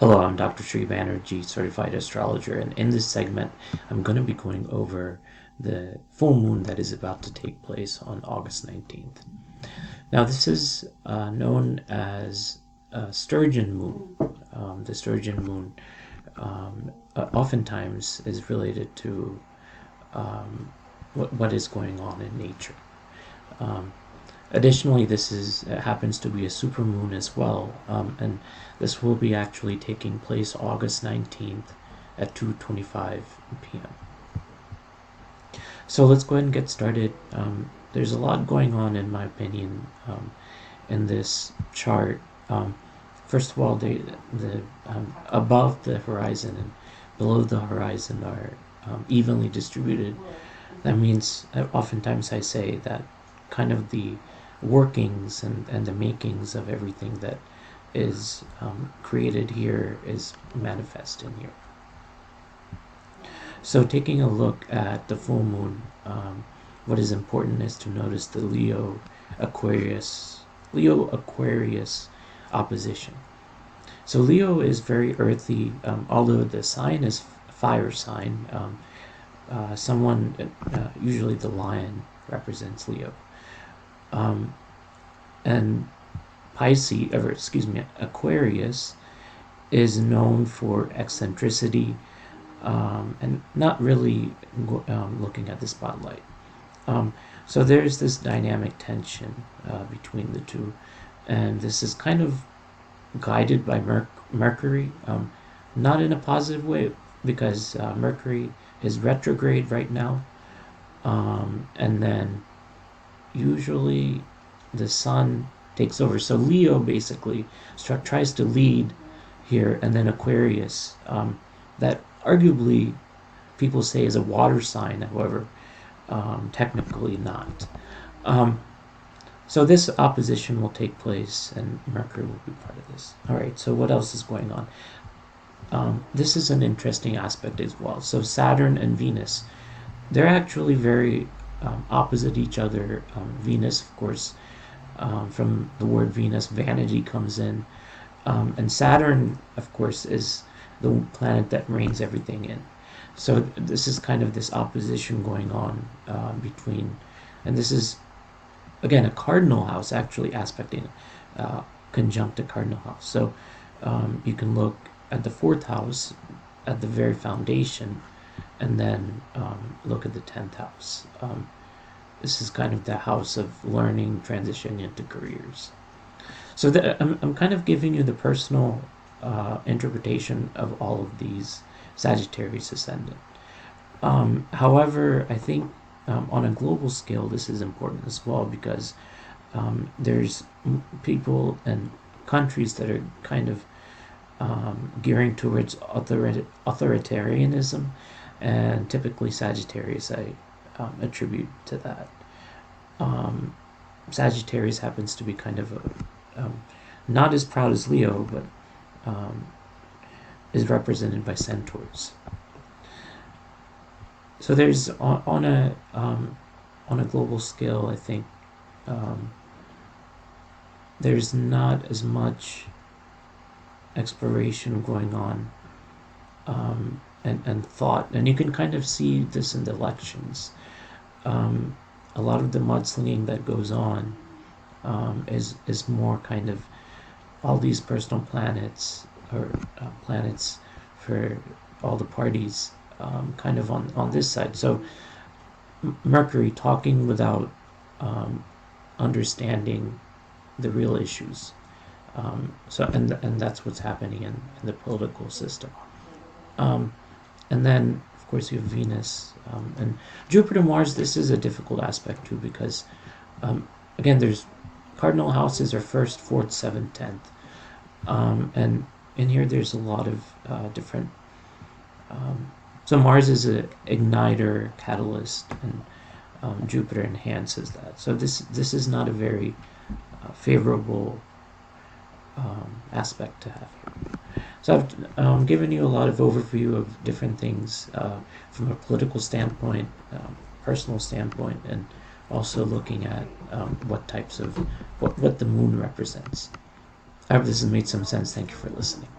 Hello, I'm Dr. Sri Banerjee, certified astrologer, and in this segment, I'm going to be going over the full moon that is about to take place on August 19th. Now, this is known as Sturgeon moon. The Sturgeon moon oftentimes is related to what is going on in nature. Additionally, this happens to be a supermoon as well, and this will be actually taking place August 19th at 2:25 p.m. So let's go ahead and get started. There's a lot going on, in my opinion, in this chart. First of all, the above the horizon and below the horizon are evenly distributed. That means oftentimes I say that kind of the workings and the makings of everything that is created here is manifest in here. So taking a look at the full moon, what is important is to notice the Leo Aquarius opposition. So Leo is very earthy, although the sign is fire sign. Usually the lion represents Leo. And Aquarius is known for eccentricity and not really looking at the spotlight. So there's this dynamic tension between the two, and this is kind of guided by Mercury, not in a positive way, because Mercury is retrograde right now, and then usually the sun takes over. So Leo basically tries to lead here, and then Aquarius, that arguably people say is a water sign, however, technically not. So this opposition will take place, and Mercury will be part of this. All right, so what else is going on? This is an interesting aspect as well. So Saturn and Venus, they're actually very opposite each other. Venus, of course, from the word Venus, vanity comes in. And Saturn, of course, is the planet that reins everything in. So this is kind of this opposition going on between, and this is, again, a cardinal house actually aspecting conjunct a cardinal house. So you can look at the fourth house at the very foundation, and then look at the 10th house. This is kind of the house of learning, transition into careers. So I'm kind of giving you the personal interpretation of all of these Sagittarius ascendant. However, I think on a global scale, this is important as well, because there's people and countries that are kind of gearing towards authoritarianism, and typically Sagittarius I attribute to that. Sagittarius happens to be kind of not as proud as Leo, but is represented by centaurs. So there's on a global scale, I think there's not as much exploration going on, and thought, and you can kind of see this in the elections. A lot of the mudslinging that goes on is more kind of all these personal planets, or planets for all the parties, kind of on this side. So Mercury talking without understanding the real issues. And that's what's happening in the political system. And then, of course, you have Venus and Jupiter, Mars. This is a difficult aspect too, because again, there's cardinal houses are first, fourth, seventh, 10th, and in here there's a lot of different. So Mars is an igniter, catalyst, and Jupiter enhances that. So this is not a very favorable aspect to have here. So I've given you a lot of overview of different things from a political standpoint, personal standpoint, and also looking at what types of what the moon represents. I hope this has made some sense. Thank you for listening.